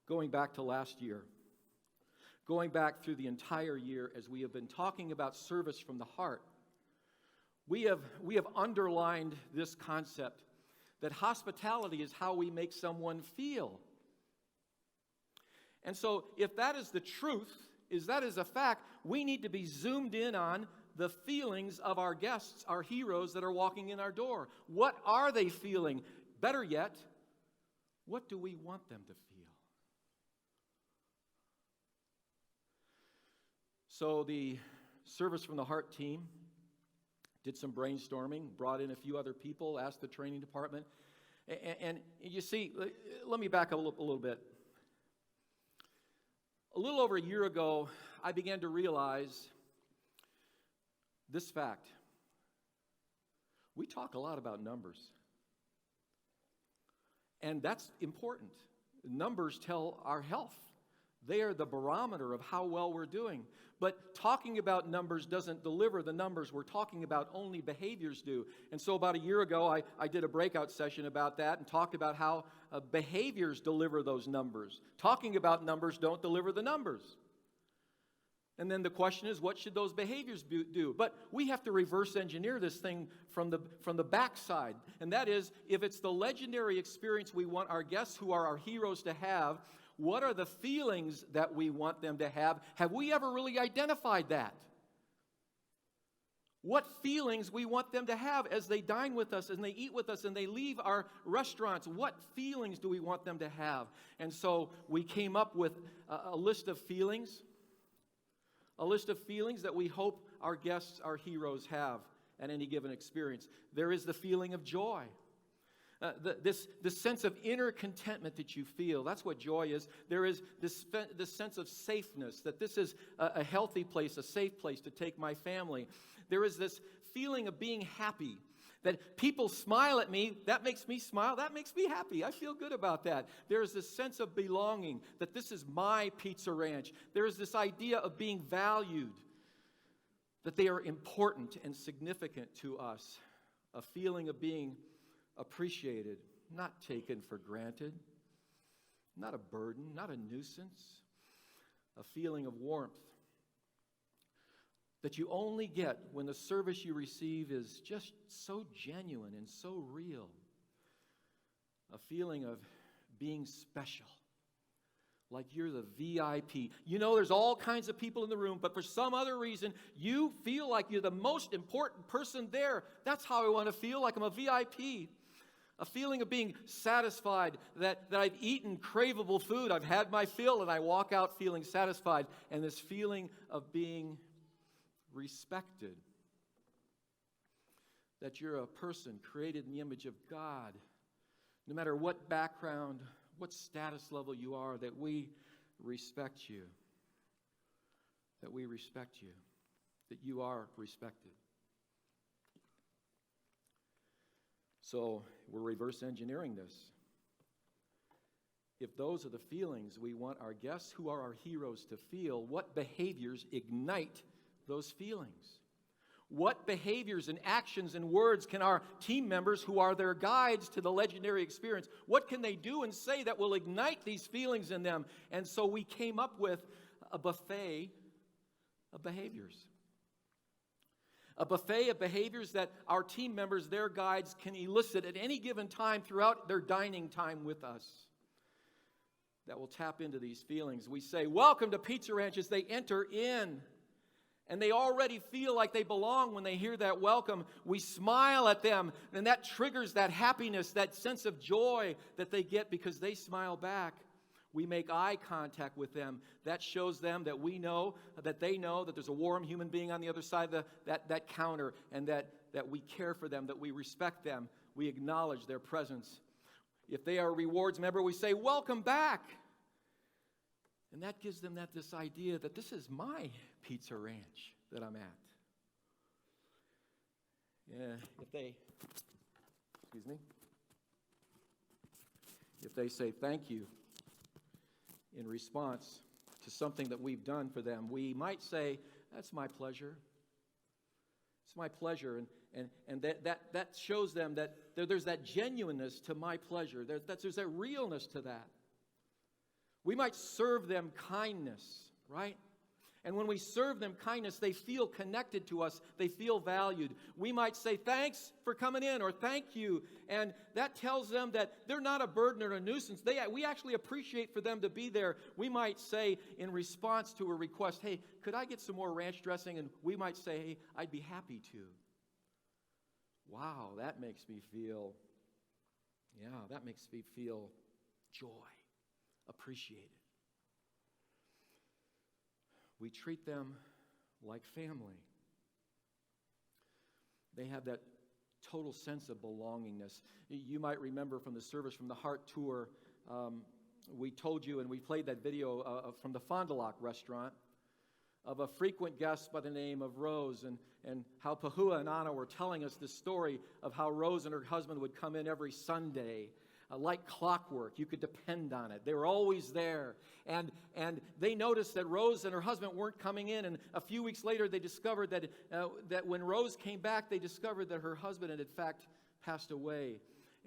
going back to last year, going back through the entire year as we have been talking about service from the heart, we have underlined this concept that hospitality is how we make someone feel. And so if that is the truth, that is a fact, we need to be zoomed in on the feelings of our guests, our heroes that are walking in our door. What are they feeling? Better yet, what do we want them to feel? So the Service from the Heart team did some brainstorming, brought in a few other people, asked the training department. And you see, let me back up a little bit. A little over a year ago, I began to realize this fact. We talk a lot about numbers. And that's important. Numbers tell our health. They are the barometer of how well we're doing. But talking about numbers doesn't deliver the numbers we're talking about, only behaviors do. And so about a year ago, I did a breakout session about that and talked about how behaviors deliver those numbers. Talking about numbers don't deliver the numbers. And then the question is, what should those behaviors do? But we have to reverse engineer this thing from the backside. And that is, if it's the legendary experience we want our guests who are our heroes to have, what are the feelings that we want them to have? Have we ever really identified that? What feelings we want them to have as they dine with us and they eat with us and they leave our restaurants? What feelings do we want them to have? And so we came up with a list of feelings. A list of feelings that we hope our guests, our heroes, have at any given experience. There is the feeling of joy. This sense of inner contentment that you feel. That's what joy is. There is this sense of safeness, that this is a healthy place, a safe place to take my family. There is this feeling of being happy, that people smile at me, that makes me smile, that makes me happy. I feel good about that. There is this sense of belonging, that this is my pizza ranch. There is this idea of being valued, that they are important and significant to us. A feeling of being appreciated, not taken for granted, not a burden, not a nuisance, a feeling of warmth that you only get when the service you receive is just so genuine and so real. A feeling of being special, like you're the VIP. You know, there's all kinds of people in the room, but for some other reason, you feel like you're the most important person there. That's how I want to feel, like I'm a VIP. A feeling of being satisfied, that I've eaten craveable food, I've had my fill, and I walk out feeling satisfied. And this feeling of being respected, that you're a person created in the image of God, no matter what background, what status level you are, that we respect you, that we respect you, that you are respected. So we're reverse engineering this. If those are the feelings we want our guests, who are our heroes, to feel, what behaviors ignite those feelings? What behaviors and actions and words can our team members, who are their guides to the legendary experience, what can they do and say that will ignite these feelings in them? And so we came up with a buffet of behaviors. A buffet of behaviors that our team members, their guides, can elicit at any given time throughout their dining time with us, that will tap into these feelings. We say, welcome to Pizza Ranch, as they enter in. And they already feel like they belong when they hear that welcome. We smile at them, and that triggers that happiness, that sense of joy that they get because they smile back. We make eye contact with them. That shows them that we know, that they know that there's a warm human being on the other side of that counter, and that we care for them, that we respect them. We acknowledge their presence. If they are a rewards member, we say, welcome back. And that gives them this idea that this is my pizza ranch that I'm at. Yeah, if they say thank you in response to something that we've done for them, we might say, that's my pleasure. It's my pleasure. And that shows them that there's that genuineness to my pleasure. There's that realness to that. We might serve them kindness, right? And when we serve them kindness, they feel connected to us. They feel valued. We might say, thanks for coming in, or thank you. And that tells them that they're not a burden or a nuisance. We actually appreciate for them to be there. We might say in response to a request, hey, could I get some more ranch dressing? And we might say, hey, I'd be happy to. Wow, that makes me feel joy, appreciated. We treat them like family. They have that total sense of belongingness. You might remember from the Service from the Heart tour, we told you, and we played that video from the Fond du Lac restaurant, of a frequent guest by the name of Rose, and how Pahua and Anna were telling us this story of how Rose and her husband would come in every Sunday, like clockwork. You could depend on it. They were always there. And they noticed that Rose and her husband weren't coming in, and a few weeks later they discovered that when Rose came back, they discovered that her husband had in fact passed away.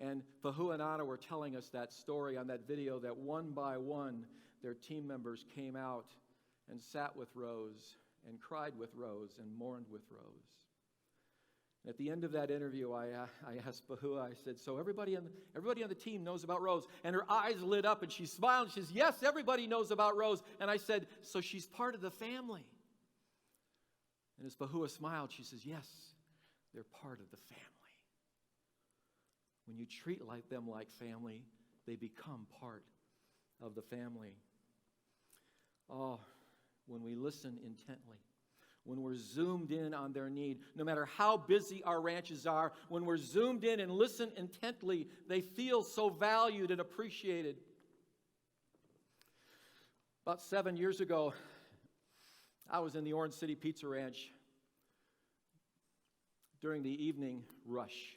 And Pahua and Anna were telling us that story on that video, that one by one their team members came out and sat with Rose and cried with Rose and mourned with Rose. At the end of that interview, I asked Pahua, I said, so everybody on the team knows about Rose? And her eyes lit up and she smiled and she says, yes, everybody knows about Rose. And I said, so she's part of the family? And as Pahua smiled, she says, yes, they're part of the family. When you treat them like family, they become part of the family. Oh, when we listen intently, when we're zoomed in on their need, no matter how busy our ranches are, when we're zoomed in and listen intently, they feel so valued and appreciated. About 7 years ago, I was in the Orange City Pizza Ranch during the evening rush.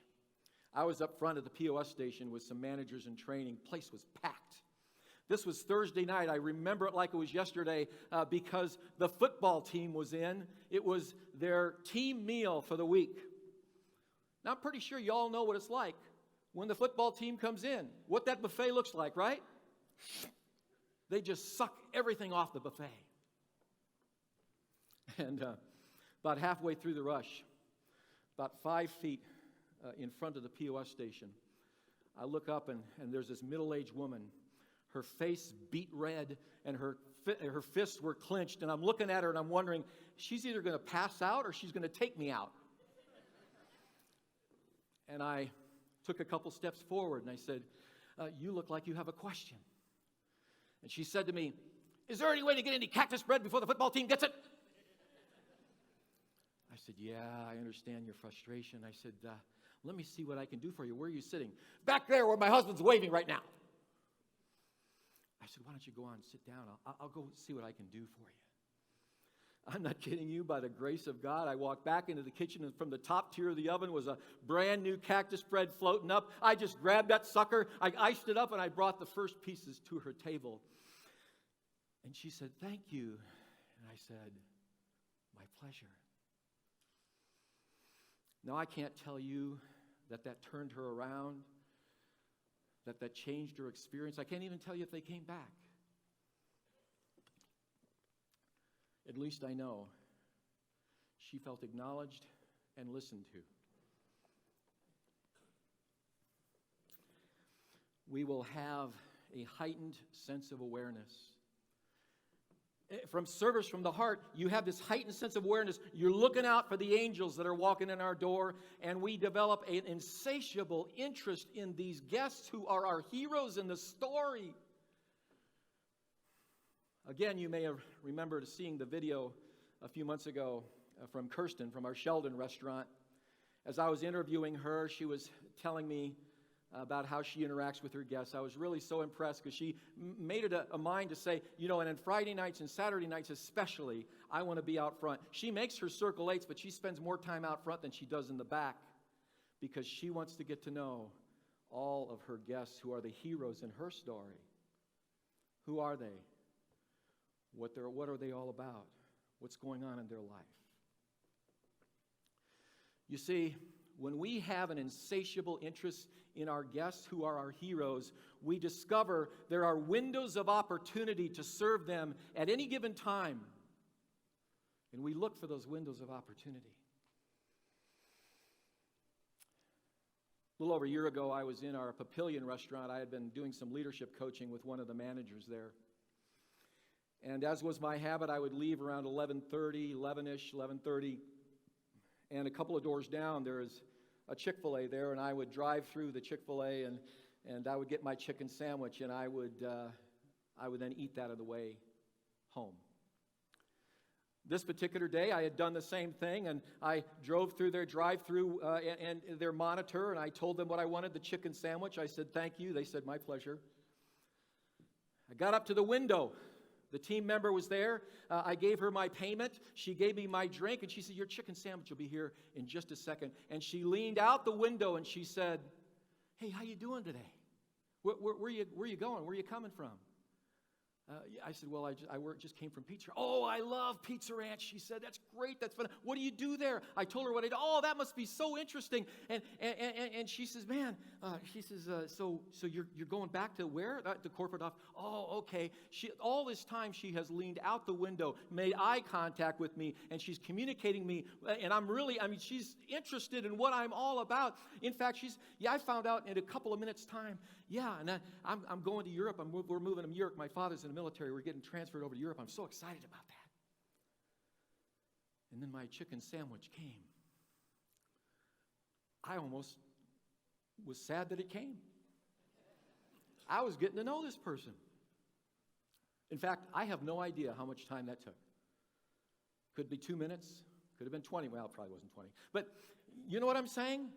I was up front at the POS station with some managers in training. The place was packed. This was Thursday night. I remember it like it was yesterday because the football team was in. It was their team meal for the week. Now, I'm pretty sure you all know what it's like when the football team comes in, what that buffet looks like, right? They just suck everything off the buffet. And about halfway through the rush, about 5 feet in front of the POS station, I look up and there's this middle-aged woman. Her face beat red and her fists were clenched. And I'm looking at her and I'm wondering, she's either going to pass out or she's going to take me out. And I took a couple steps forward and I said, you look like you have a question. And she said to me, is there any way to get any cactus bread before the football team gets it? I said, yeah, I understand your frustration. I said, let me see what I can do for you. Where are you sitting? Back there where my husband's waving right now. I said, why don't you go on and sit down? I'll go see what I can do for you. I'm not kidding you. By the grace of God, I walked back into the kitchen, and from the top tier of the oven was a brand new cactus bread floating up. I just grabbed that sucker, I iced it up, and I brought the first pieces to her table. And she said, thank you. And I said, my pleasure. Now, I can't tell you that turned her around, that changed her experience. I can't even tell you if they came back. At least I know she felt acknowledged and listened to. We will have a heightened sense of awareness. From service from the heart, you have this heightened sense of awareness. You're looking out for the angels that are walking in our door, and we develop an insatiable interest in these guests who are our heroes in the story. Again, you may have remembered seeing the video a few months ago from Kirsten from our Sheldon restaurant. As I was interviewing her, she was telling me about how she interacts with her guests. I was really so impressed because she made it a mind to say, and on Friday nights and Saturday nights especially, I want to be out front. She makes her circle 8s, but she spends more time out front than she does in the back because she wants to get to know all of her guests who are the heroes in her story. Who are they? What are they all about? What's going on in their life? You see, When we have an insatiable interest in our guests who are our heroes, we discover there are windows of opportunity to serve them at any given time. And we look for those windows of opportunity. A little over a year ago, I was in our Papillion restaurant. I had been doing some leadership coaching with one of the managers there. And as was my habit, I would leave around 11:30, 11-ish, 11:30. And a couple of doors down, there is a Chick-fil-A there, and I would drive through the Chick-fil-A, and I would get my chicken sandwich, and I would then eat that on the way home. This particular day, I had done the same thing, and I drove through their drive-through and their monitor, and I told them what I wanted, the chicken sandwich. I said, "Thank you." They said, "My pleasure." I got up to the window. The team member was there. I gave her my payment. She gave me my drink, and she said, "Your chicken sandwich will be here in just a second." And she leaned out the window, and she said, "Hey, how you doing today? Where you going? Where you coming from?" I said, "Well, I just came from Pizza. Oh, I love Pizza Ranch." She said, "That's great. That's fun. What do you do there?" I told her what I do. "Oh, that must be so interesting." And she says, "Man," so you're going back to where? The corporate office. "Oh, okay." All this time she has leaned out the window, made eye contact with me, and she's communicating me. And she's interested in what I'm all about. In fact, I found out in a couple of minutes' time. Yeah, and I'm going to Europe. We're moving to New York. My father's in the military. We're getting transferred over to Europe. I'm so excited about that. And then my chicken sandwich came. I almost was sad that it came. I was getting to know this person. In fact, I have no idea how much time that took. Could be 2 minutes. Could have been 20. Well, it probably wasn't 20. But you know what I'm saying?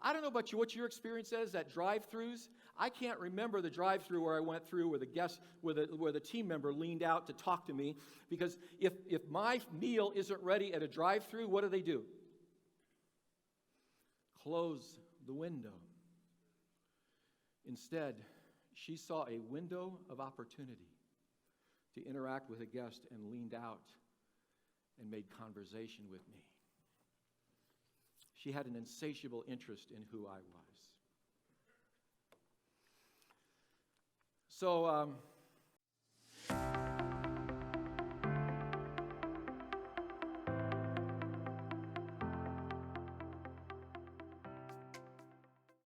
I don't know about you, what your experience is at drive-thrus. I can't remember the drive-thru where I went through where the team member leaned out to talk to me, because if my meal isn't ready at a drive-thru, what do? Close the window. Instead, she saw a window of opportunity to interact with a guest and leaned out and made conversation with me. She had an insatiable interest in who I was. So